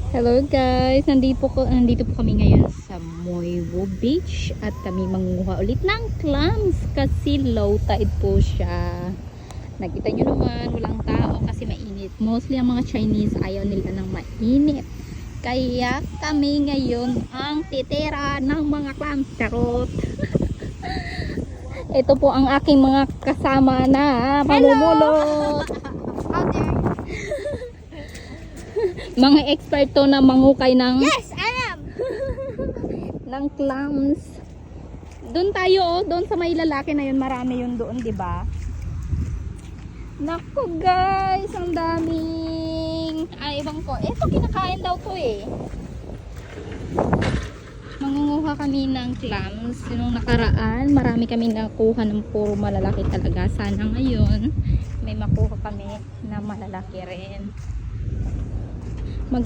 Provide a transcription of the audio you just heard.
Hello guys, nandito po kami ngayon sa Moiwo Beach at kami mangunguha ulit ng clams kasi low tide po siya. Nakita nyo naman, walang tao kasi mainit. Mostly ang mga Chinese ayaw nila ng mainit. Kaya kami ngayon ang titira ng mga clams. Charot! Ito po ang aking mga kasama na mamumulot. Out there. Mga eksperto na mangukay ng Yes, I am. ng clams. Doon tayo, doon sa may lalaki na yun, marami yun doon, 'di ba? Naku guys, ang daming ewan ko. Ito kinakain daw to eh. Mangunguha kami ng clams. Nung nakaraan, marami kami nakuha ng puro malalaki talaga. Sana ngayon may makuha kami na malalaki rin.